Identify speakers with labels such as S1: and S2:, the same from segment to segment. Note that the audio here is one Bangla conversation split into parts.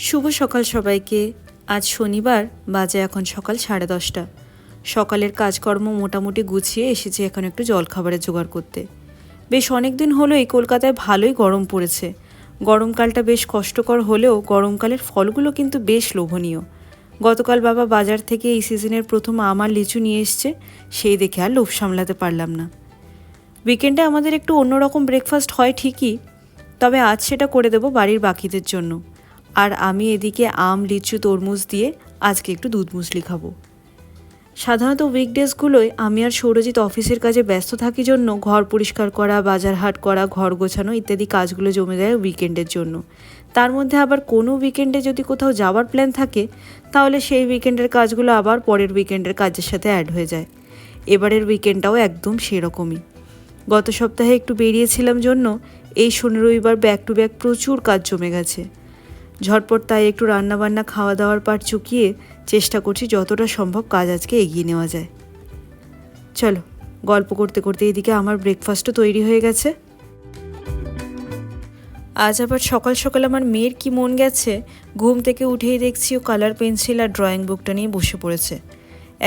S1: শুভ সকাল সবাইকে। আজ শনিবার, বাজে এখন সকাল 10:30। সকালের কাজকর্ম মোটামুটি গুছিয়ে এসেছি এখন একটু জলখাবারের জোগাড় করতে। বেশ অনেক দিন হলো এই কলকাতায় ভালোই গরম পড়েছে। গরমকালটা বেশ কষ্টকর হলেও গরমকালের ফলগুলো কিন্তু বেশ লোভনীয়। গতকাল বাবা বাজার থেকে এই সিজনের প্রথম আম আর লিচু নিয়ে এসছে, সেই দেখে আর লোভ সামলাতে পারলাম না। উইকেন্ডে আমাদের একটু অন্যরকম ব্রেকফাস্ট হয় ঠিকই, তবে আজ সেটা করে দেব বাড়ির বাকিদের জন্য। আর আমি এদিকে আম, লিচু, তরমুজ দিয়ে আজকে একটু দুধ মুসলি খাবো। সাধারণত উইকডেজগুলোয় আমি আর সৌরজিৎ অফিসের কাজে ব্যস্ত থাকি জন্য ঘর পরিষ্কার করা, বাজার হাট করা, ঘর গোছানো ইত্যাদি কাজগুলো জমে দেয় উইকেন্ডের জন্য। তার মধ্যে আবার কোনো উইকেন্ডে যদি কোথাও যাওয়ার প্ল্যান থাকে, তাহলে সেই উইকেন্ডের কাজগুলো আবার পরের উইকেন্ডের কাজের সাথে অ্যাড হয়ে যায়। এবারের উইকেন্ডটাও একদম সেরকমই। গত সপ্তাহে একটু বেরিয়েছিলাম জন্য এই শনি রবিবার ব্যাক টু ব্যাক প্রচুর কাজ জমে গেছে। ঝটপট তাই একটু রান্নাবান্না, খাওয়া দাওয়ার পাট চুকিয়ে চেষ্টা করছি যতটা সম্ভব কাজ আজকে এগিয়ে নেওয়া যায়। চলো, গল্প করতে করতে এদিকে আমার ব্রেকফাস্টও তৈরি হয়ে গেছে। আজ আবার সকাল সকাল আমার মেয়ের কি মন গেছে, ঘুম থেকে উঠেই দেখছি ও কালার পেন্সিল আর ড্রয়িং বুকটা নিয়ে বসে পড়েছে।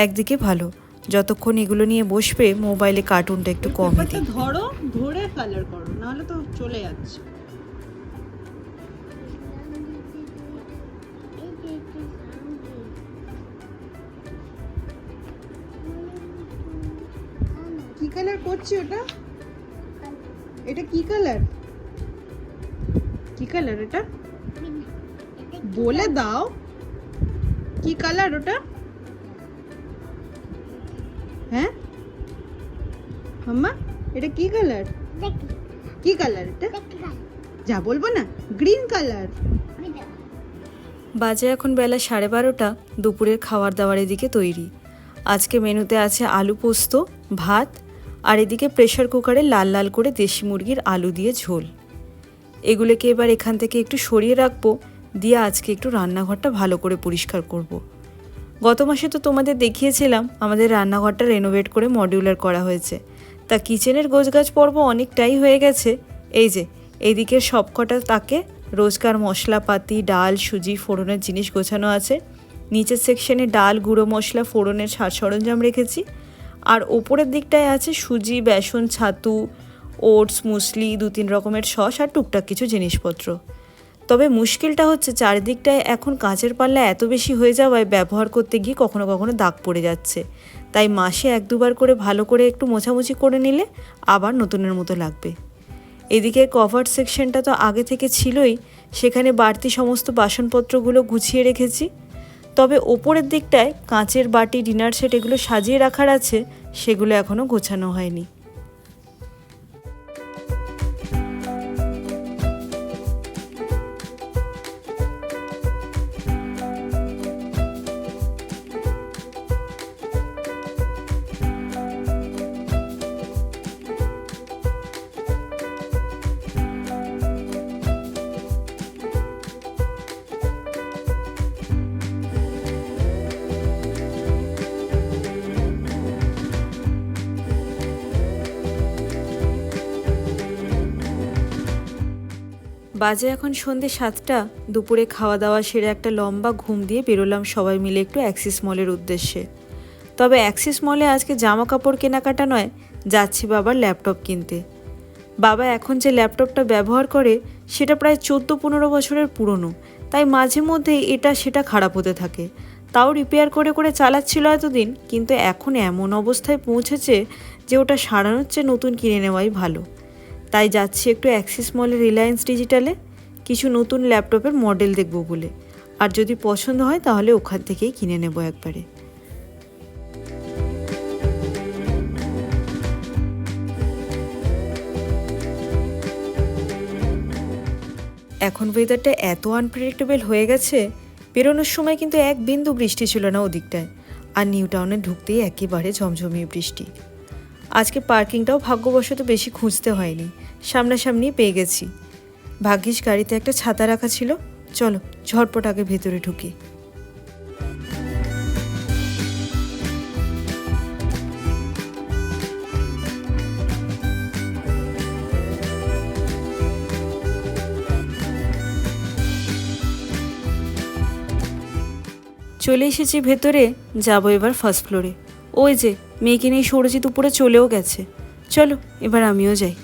S1: একদিকে ভালো, যতক্ষণ এগুলো নিয়ে বসবে মোবাইলে কার্টুনটা একটু কমই দিই।
S2: ধরো, ধরে কালার করো, নাহলে তো চলে যাচ্ছে। কি কালার করছি ওটা? এটা কি কালার? কি কালার এটা? বলে দাও কি কালার ওটা? হ্যাঁ মাম্মা, এটা কি কালার? কি কালার এটা? যা বলবো না, গ্রিন কালার।
S1: বাজে এখন বেলা 12:30। দুপুরের খাবার দাবার এদিকে তৈরি। আজকে মেনুতে আছে আলু পোস্ত, ভাত, আর এদিকে প্রেশার কুকারে লাল লাল করে দেশি মুরগির আলু দিয়ে ঝোল। এগুলোকে এবার এখান থেকে একটু সরিয়ে রাখবো, দিয়ে আজকে একটু রান্নাঘরটা ভালো করে পরিষ্কার করব। গত মাসে তো তোমাদের দেখিয়েছিলাম আমাদের রান্নাঘরটা রেনোভেট করে মডিউলার করা হয়েছে। তা কিচেনের গোছগাছ পর্ব অনেকটাই হয়ে গেছে। এই যে এইদিকে সবকটা তাকে রোজকার মশলাপাতি, ডাল, সুজি, ফোড়নের জিনিস গোছানো আছে। নিচের সেকশনে ডাল, গুঁড়ো মশলা, ফোড়নের সাজ সরঞ্জাম রেখেছি। আর ওপরের দিকটায় আছে সুজি, বেসন, ছাতু, ওটস, মুসলি, 2-3 রকমের সস আর টুকটাক কিছু জিনিসপত্র। তবে মুশকিলটা হচ্ছে চারিদিকটায় এখন কাঁচের পাল্লা এত বেশি হয়ে যাওয়ায় ব্যবহার করতে গিয়ে কখনো কখনো দাগ পড়ে যাচ্ছে। তাই মাসে 1-2বার করে ভালো করে একটু মোছামুছি করে নিলে আবার নতুনের মতো লাগবে। এদিকে কভার সেকশনটা তো আগে থেকে ছিলই, সেখানে বাড়তি সমস্ত বাসনপত্রগুলো গুছিয়ে রেখেছি। তবে ওপরের দিকটায় কাঁচের বাটি, ডিনার সেট এগুলো সাজিয়ে রাখার আছে, সেগুলো এখনও গোছানো হয়নি। বাজে এখন সন্ধে 7টা। দুপুরে খাওয়া দাওয়া সেরে একটা লম্বা ঘুম দিয়ে বেরোলাম সবাই মিলে একটু অ্যাক্সিস মলের উদ্দেশ্যে। তবে অ্যাক্সিস মলে আজকে জামা কাপড় কেনাকাটা নয়, যাচ্ছি বাবার ল্যাপটপ কিনতে। বাবা এখন যে ল্যাপটপটা ব্যবহার করে সেটা প্রায় 14-15 বছরের পুরনো, তাই মাঝে মধ্যে এটা সেটা খারাপ হতে থাকে। তাও রিপেয়ার করে করে চালাচ্ছিল এতদিন, কিন্তু এখন এমন অবস্থায় পৌঁছেছে যে ওটা সারানোর চেয়ে নতুন কিনে নেওয়াই ভালো। তাই যাচ্ছি একটু অ্যাক্সিস মলে রিলায়েন্স ডিজিটালে কিছু নতুন ল্যাপটপের মডেল দেখব বলে। আর যদি পছন্দ হয় তাহলে ওখান থেকেই কিনে নেব একবারে। এখন ওয়েদারটা এত আনপ্রেডিক্টেবল হয়ে গেছে, বেরোনোর সময় কিন্তু এক বিন্দু বৃষ্টি ছিল না ওদিকটায়, আর নিউ টাউনে ঢুকতেই একেবারে ঝমঝমিয়ে বৃষ্টি। আজকে পার্কিংটাও ভাগ্যবশত বেশি খুঁজতে হয়নি, সামনাসামনি পেয়ে গেছি। ভাগ্যিস গাড়িতে একটা ছাতা রাখা ছিল। চলো ঝটপট আগে ভেতরে ঢুকি। চলে এসেছি ভেতরে, যাবো এবার ফার্স্ট ফ্লোরে। ওই যে মেয়েকে নিয়ে সৌরজিৎ উপরে চলেও গেছে। চলো এবার আমিও যাই।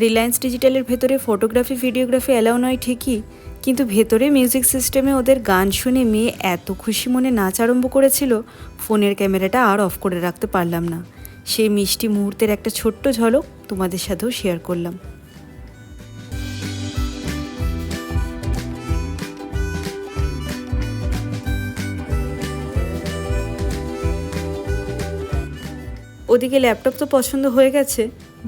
S1: রিলায়েন্স ডিজিটালের ভেতরে ফটোগ্রাফি ভিডিওগ্রাফি অ্যালাউ নয় ঠিকই, কিন্তু ভেতরে মিউজিক সিস্টেমে ওদের গান শুনে মেয়ে এত খুশি মনে নাচ আরম্ভ করেছিল, ফোনের ক্যামেরাটা আর অফ করে রাখতে পারলাম না। সেই মিষ্টি মুহূর্তের একটা ছোট্ট ঝলক তোমাদের সাথেও শেয়ার করলাম। ওদিকে ল্যাপটপ তো পছন্দ হয়ে গেছে,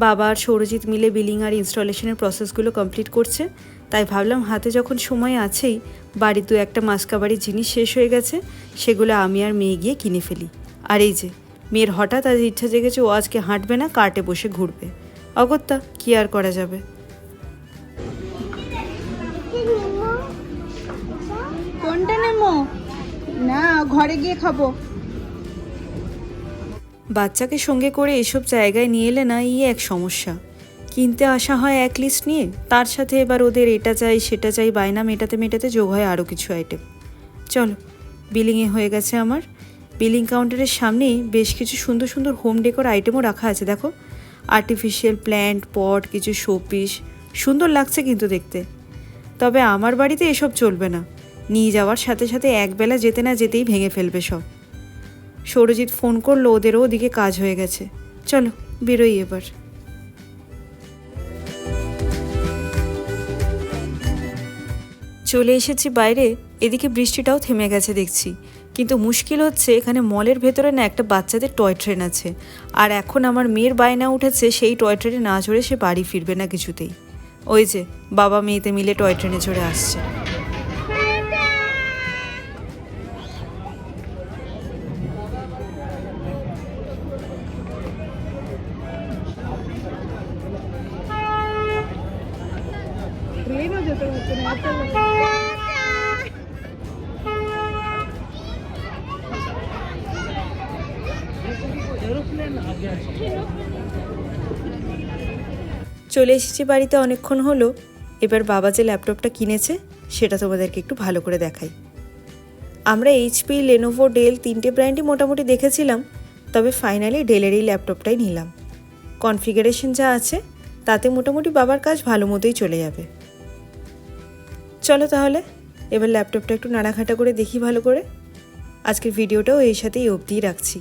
S1: বাবা আর সৌরজিৎ মিলে বিলিং আর ইনস্টলেশনের প্রসেসগুলো কমপ্লিট করছে। তাই ভাবলাম হাতে যখন সময় আছেই, বাড়ির দু একটা মাসকাবাড়ির জিনিস শেষ হয়ে গেছে, সেগুলো আমি আর মেয়ে গিয়ে কিনে ফেলি। আর এই যে মেয়ের হঠাৎ আজ ইচ্ছা জেগেছে ও আজকে হাঁটবে না, কার্টে বসে ঘুরবে। অগত্যা কি আর করা যাবে।
S2: কোনটা নেমো? না, ঘরে গিয়ে খাবো।
S1: বাচ্চাকে সঙ্গে করে এসব জায়গায় নিয়ে এলে না এক সমস্যা। কিনতে আসা হয় এক লিস্ট নিয়ে, তার সাথে এবার ওদের এটা চাই সেটা চাই বায়না মেটাতে মেটাতে যোগ হয় আরও কিছু আইটেম। চলো, বিলিংয়ে হয়ে গেছে আমার। বিলিং কাউন্টারের সামনেই বেশ কিছু সুন্দর সুন্দর হোম ডেকোর আইটেমও রাখা আছে। দেখো, আর্টিফিশিয়াল প্ল্যান্ট, পট, কিছু শোপিস, সুন্দর লাগছে কিন্তু দেখতে। তবে আমার বাড়িতে এসব চলবে না, নিয়ে যাওয়ার সাথে সাথে একবেলা যেতে না যেতেই ভেঙে ফেলবে সব। সৌরজিৎ ফোন করলো, ওদেরও ওদিকে কাজ হয়ে গেছে। চলো বেরোই এবার। চলে এসেছি বাইরে, এদিকে বৃষ্টিটাও থেমে গেছে দেখছি। কিন্তু মুশকিল হচ্ছে এখানে মলের ভেতরে না একটা বাচ্চাদের টয় ট্রেন আছে, আর এখন আমার মেয়ের বায়না উঠেছে সেই টয় ট্রেনে না চড়ে সে বাড়ি ফিরবে না কিছুতেই। ওই যে বাবা মেয়েতে মিলে টয় ট্রেনে চড়ে আসছে।
S2: ট্রেনও যেতে পারছে না, এত লোক।
S1: চলে এসেছি বাড়িতে অনেকক্ষণ হলো। এবার বাবা যে ল্যাপটপটা কিনেছে সেটা তোমাদেরকে একটু ভালো করে দেখাই। আমরা এইচপি, লেনোভো, ডেল তিনটে ব্র্যান্ডই মোটামুটি দেখেছিলাম, তবে ফাইনালি ডেলের এই ল্যাপটপটাই নিলাম। কনফিগারেশন যা আছে তাতে মোটামুটি বাবার কাজ ভালো মতোই চলে যাবে। চলো তাহলে এবার ল্যাপটপটা একটু নাড়াঘাটা করে দেখি ভালো করে। আজকের ভিডিওটাও এই সাথেই অবধিই রাখছি।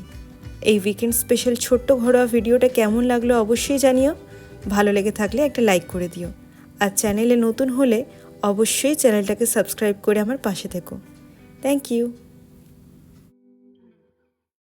S1: এই উইকেন্ড স্পেশাল ছোট্ট ঘরোয়া ভিডিওটা কেমন লাগলো অবশ্যই জানিও। ভালো লেগে থাকলে একটা লাইক করে দিও, আর চ্যানেলে নতুন হলে অবশ্যই চ্যানেলটাকে সাবস্ক্রাইব করে আমার পাশে থেকো। Thank you.